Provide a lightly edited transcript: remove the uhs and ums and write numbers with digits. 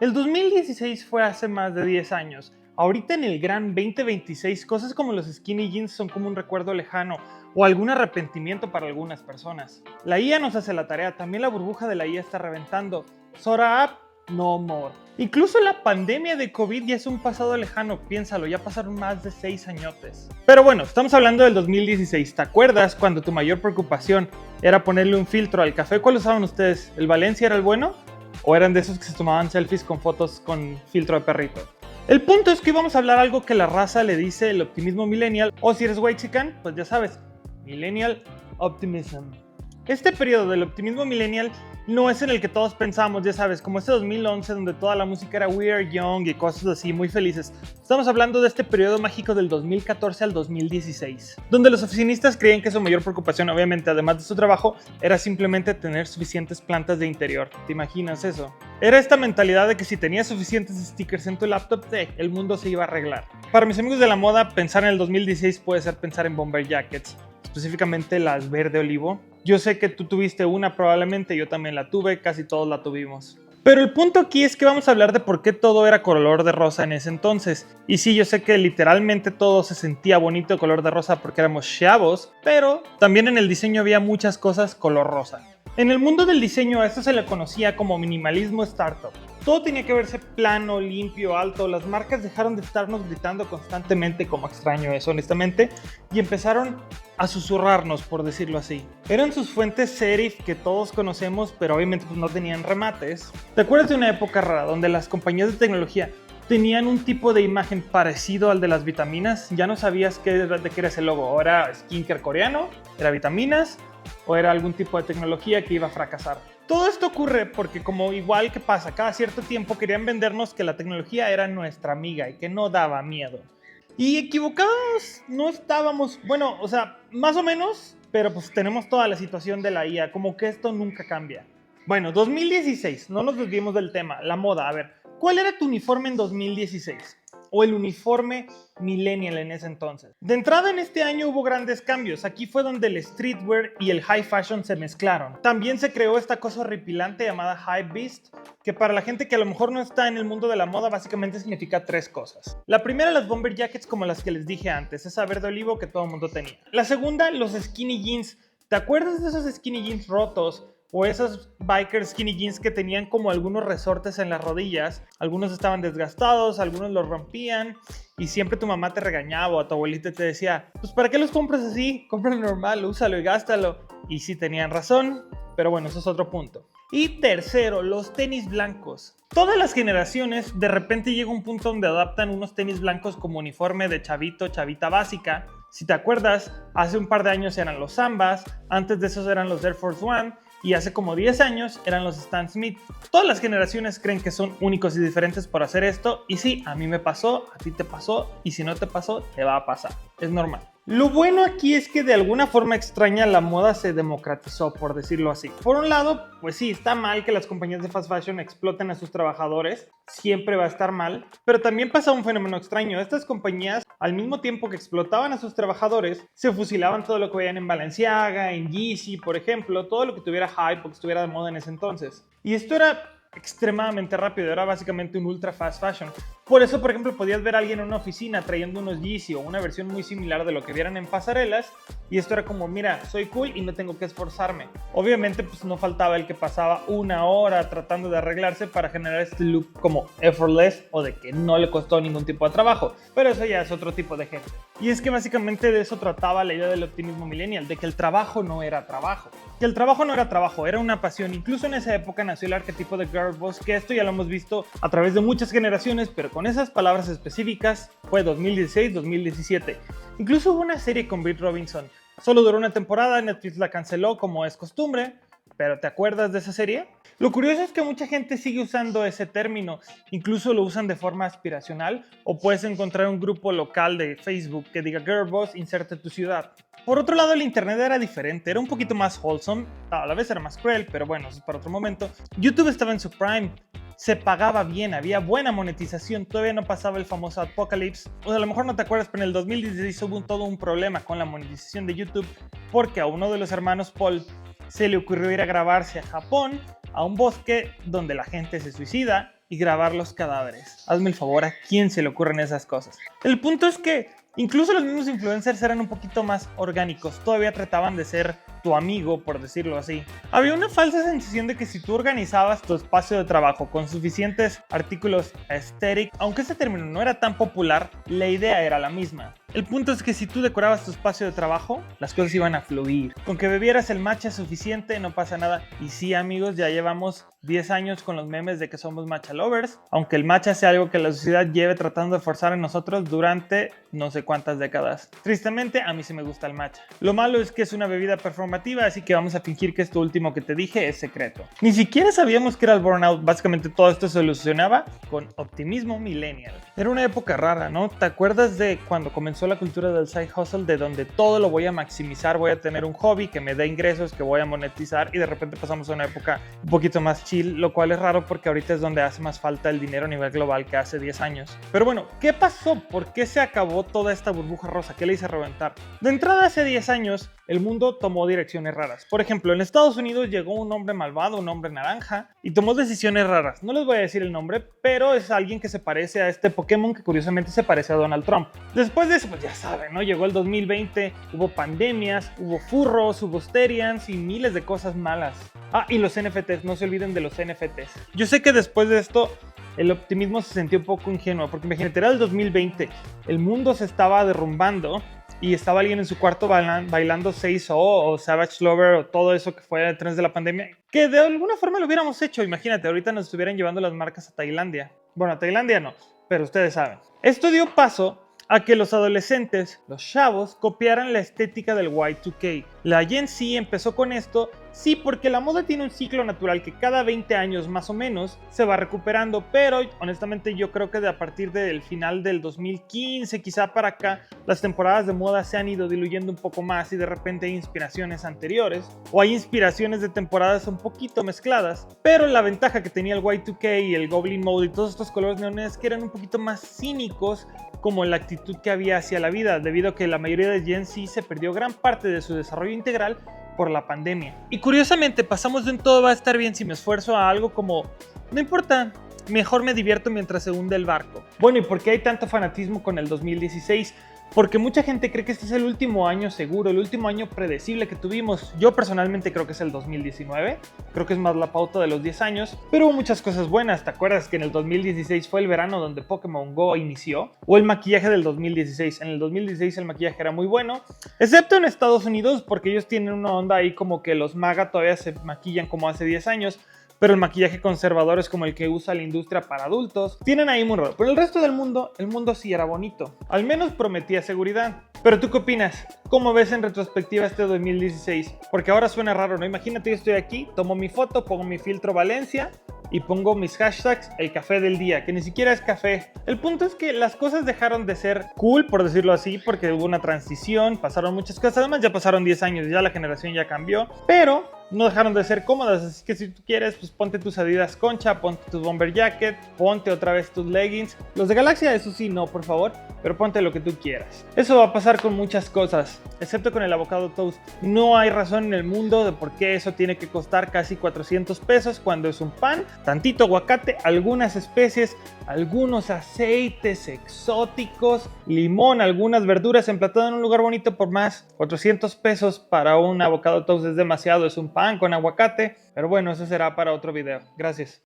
El 2016 fue hace más de 10 años. Ahorita en el gran 2026, cosas como los skinny jeans son como un recuerdo lejano o algún arrepentimiento para algunas personas. La IA nos hace la tarea, también la burbuja de la IA está reventando. Sora App, no more. Incluso la pandemia de COVID ya es un pasado lejano, piénsalo, ya pasaron más de 6 añotes. Pero bueno, estamos hablando del 2016. ¿Te acuerdas cuando tu mayor preocupación era ponerle un filtro al café? ¿Cuál usaban ustedes? ¿El Valencia era el bueno? ¿O eran de esos que se tomaban selfies con fotos con filtro de perrito? El punto es que íbamos a hablar algo que la raza le dice el optimismo millennial, o si eres whitexican, pues ya sabes, millennial optimism. Este periodo del optimismo millennial no es en el que todos pensamos, ya sabes, como ese 2011 donde toda la música era We Are Young y cosas así muy felices. Estamos hablando de este periodo mágico del 2014 al 2016, donde los oficinistas creían que su mayor preocupación, obviamente, además de su trabajo, era simplemente tener suficientes plantas de interior. ¿Te imaginas eso? Era esta mentalidad de que si tenías suficientes stickers en tu laptop, el mundo se iba a arreglar. Para mis amigos de la moda, pensar en el 2016 puede ser pensar en bomber jackets, específicamente las verde olivo. Yo sé que tú tuviste una, probablemente yo también la tuve, casi todos la tuvimos. Pero el punto aquí es que vamos a hablar de por qué todo era color de rosa en ese entonces. Y sí, yo sé que literalmente todo se sentía bonito de color de rosa porque éramos chavos, pero también en el diseño había muchas cosas color rosa. En el mundo del diseño a esto se le conocía como minimalismo startup. Todo tenía que verse plano, limpio, alto. Las marcas dejaron de estarnos gritando constantemente, como extraño eso honestamente, y empezaron a susurrarnos, por decirlo así. Eran sus fuentes serif que todos conocemos, pero obviamente pues no tenían remates. ¿Te acuerdas de una época rara donde las compañías de tecnología tenían un tipo de imagen parecido al de las vitaminas? Ya no sabías de qué era ese logo. ¿O era skincare coreano? ¿Era vitaminas? ¿O era algún tipo de tecnología que iba a fracasar? Todo esto ocurre porque, como igual que pasa, cada cierto tiempo querían vendernos que la tecnología era nuestra amiga y que no daba miedo. Y equivocados no estábamos, bueno, o sea, más o menos, pero pues tenemos toda la situación de la IA, como que esto nunca cambia. Bueno, 2016, no nos desviemos del tema, la moda. A ver, ¿cuál era tu uniforme en 2016? O el uniforme millennial en ese entonces. De entrada en este año hubo grandes cambios. Aquí fue donde el streetwear y el high fashion se mezclaron. También se creó esta cosa horripilante llamada hypebeast, que para la gente que a lo mejor no está en el mundo de la moda básicamente significa 3 cosas. La primera, las bomber jackets como las que les dije antes, esa verde olivo que todo el mundo tenía. La segunda, los skinny jeans. ¿Te acuerdas de esos skinny jeans rotos? O esos bikers skinny jeans que tenían como algunos resortes en las rodillas. Algunos estaban desgastados, algunos los rompían. Y siempre tu mamá te regañaba o tu abuelita te decía, pues ¿para qué los compras así? Cómpralo normal, úsalo y gástalo. Y sí tenían razón, pero bueno, eso es otro punto. Y tercero, los tenis blancos. Todas las generaciones de repente llega un punto donde adaptan unos tenis blancos como uniforme de chavito, chavita básica. Si te acuerdas, hace un par de años eran los Sambas, antes de esos eran los Air Force One, y hace como 10 años eran los Stan Smith. Todas las generaciones creen que son únicos y diferentes por hacer esto, y sí, a mí me pasó, a ti te pasó, y si no te pasó, te va a pasar. Es normal. Lo bueno aquí es que de alguna forma extraña la moda se democratizó, por decirlo así. Por un lado, pues sí, está mal que las compañías de fast fashion exploten a sus trabajadores, siempre va a estar mal, pero también pasa un fenómeno extraño. Estas compañías, al mismo tiempo que explotaban a sus trabajadores, se fusilaban todo lo que veían en Balenciaga, en Yeezy, por ejemplo, todo lo que tuviera hype o que estuviera de moda en ese entonces. Y esto era extremadamente rápido, era básicamente un ultra fast fashion. Por eso, por ejemplo, podías ver a alguien en una oficina trayendo unos Yeezy o una versión muy similar de lo que vieran en pasarelas, y esto era como, mira, soy cool y no tengo que esforzarme. Obviamente, pues no faltaba el que pasaba una hora tratando de arreglarse para generar este look como effortless o de que no le costó ningún tipo de trabajo, pero eso ya es otro tipo de gente. Y es que básicamente de eso trataba la idea del optimismo millennial, de que el trabajo no era trabajo. Que el trabajo no era trabajo, era una pasión. Incluso en esa época nació el arquetipo de girl boss, que esto ya lo hemos visto a través de muchas generaciones, pero con esas palabras específicas fue 2016-2017. Incluso hubo una serie con Britt Robinson. Solo duró una temporada, Netflix la canceló como es costumbre, pero ¿te acuerdas de esa serie? Lo curioso es que mucha gente sigue usando ese término, incluso lo usan de forma aspiracional, o puedes encontrar un grupo local de Facebook que diga Girl Boss, inserte tu ciudad. Por otro lado, el internet era diferente, era un poquito más wholesome, a la vez era más cruel, pero bueno, eso es para otro momento. YouTube estaba en su prime, se pagaba bien, había buena monetización, todavía no pasaba el famoso apocalypse. O sea, a lo mejor no te acuerdas, pero en el 2016 hubo todo un problema con la monetización de YouTube, porque a uno de los hermanos Paul se le ocurrió ir a grabarse a Japón, a un bosque donde la gente se suicida, y grabar los cadáveres. Hazme el favor, ¿a quién se le ocurren esas cosas? El punto es que incluso los mismos influencers eran un poquito más orgánicos, todavía trataban de ser tu amigo, por decirlo así. Había una falsa sensación de que si tú organizabas tu espacio de trabajo con suficientes artículos aesthetic, aunque ese término no era tan popular, la idea era la misma. El punto es que si tú decorabas tu espacio de trabajo, las cosas iban a fluir. Con que bebieras el matcha suficiente, no pasa nada. Y sí, amigos, ya llevamos 10 años con los memes de que somos matcha lovers, aunque el matcha sea algo que la sociedad lleve tratando de forzar en nosotros durante no sé cuántas décadas. Tristemente, a mí sí me gusta el matcha. Lo malo es que es una bebida performativa, así que vamos a fingir que esto último que te dije es secreto. Ni siquiera sabíamos que era el burnout. Básicamente todo esto se solucionaba con optimismo millennial. Era una época rara, ¿no? ¿Te acuerdas de cuando comenzó la cultura del side hustle, de donde todo lo voy a maximizar, voy a tener un hobby que me dé ingresos, que voy a monetizar, y de repente pasamos a una época un poquito más chill, lo cual es raro porque ahorita es donde hace más falta el dinero a nivel global que hace 10 años. Pero bueno, ¿qué pasó? ¿Por qué se acabó toda esta burbuja rosa? ¿Qué le hizo reventar? De entrada, hace 10 años el mundo tomó direcciones raras. Por ejemplo, en Estados Unidos llegó un hombre malvado, un hombre naranja, y tomó decisiones raras. No les voy a decir el nombre, pero es alguien que se parece a este Pokémon que curiosamente se parece a Donald Trump. Después de eso, pues ya saben, ¿no? Llegó el 2020, hubo pandemias, hubo furros, hubo Sterians y miles de cosas malas. Ah, y los NFTs, no se olviden de los NFTs. Yo sé que después de esto el optimismo se sintió un poco ingenuo, porque imagínate, era el 2020, el mundo se estaba derrumbando y estaba alguien en su cuarto bailando 6O o Savage Lover o todo eso que fue detrás de la pandemia, que de alguna forma lo hubiéramos hecho. Imagínate, ahorita nos estuvieran llevando las marcas a Tailandia. Bueno, a Tailandia no, pero ustedes saben. Esto dio paso a que los adolescentes, los chavos, copiaran la estética del Y2K. La Gen Z empezó con esto, sí, porque la moda tiene un ciclo natural que cada 20 años más o menos se va recuperando, pero honestamente yo creo que a partir del final del 2015, quizá para acá, las temporadas de moda se han ido diluyendo un poco más y de repente hay inspiraciones anteriores o hay inspiraciones de temporadas un poquito mezcladas, pero la ventaja que tenía el Y2K y el Goblin Mode y todos estos colores neones que eran un poquito más cínicos, como la actitud que había hacia la vida, debido a que la mayoría de Gen Z se perdió gran parte de su desarrollo integral por la pandemia. Y curiosamente pasamos de un todo va a estar bien si me esfuerzo a algo como, no importa, mejor me divierto mientras se hunde el barco. Bueno, ¿y por qué hay tanto fanatismo con el 2016? Porque mucha gente cree que este es el último año seguro, el último año predecible que tuvimos. Yo personalmente creo que es el 2019, creo que es más la pauta de los 10 años, pero hubo muchas cosas buenas. ¿Te acuerdas que en el 2016 fue el verano donde Pokémon Go inició? O el maquillaje del 2016. En el 2016 el maquillaje era muy bueno, excepto en Estados Unidos, porque ellos tienen una onda ahí como que los MAGA todavía se maquillan como hace 10 años. Pero el maquillaje conservador es como el que usa la industria para adultos. Tienen ahí muy raro. Pero el resto del mundo, el mundo sí era bonito. Al menos prometía seguridad. Pero ¿tú qué opinas? ¿Cómo ves en retrospectiva este 2016? Porque ahora suena raro, ¿no? Imagínate, yo estoy aquí, tomo mi foto, pongo mi filtro Valencia y pongo mis hashtags, el café del día, que ni siquiera es café. El punto es que las cosas dejaron de ser cool, por decirlo así, porque hubo una transición, pasaron muchas cosas. Además, ya pasaron 10 años, ya la generación ya cambió. Pero no dejaron de ser cómodas, así que si tú quieres, pues ponte tus Adidas Concha, ponte tu bomber jacket, ponte otra vez tus leggings. Los de Galaxia, eso sí, no, por favor, pero ponte lo que tú quieras. Eso va a pasar con muchas cosas, excepto con el avocado toast. No hay razón en el mundo de por qué eso tiene que costar casi 400 pesos cuando es un pan, tantito aguacate, algunas especies, algunos aceites exóticos, limón, algunas verduras emplatadas en un lugar bonito por más. 400 pesos para un avocado toast es demasiado, es un pan con aguacate, pero bueno, eso será para otro video. Gracias.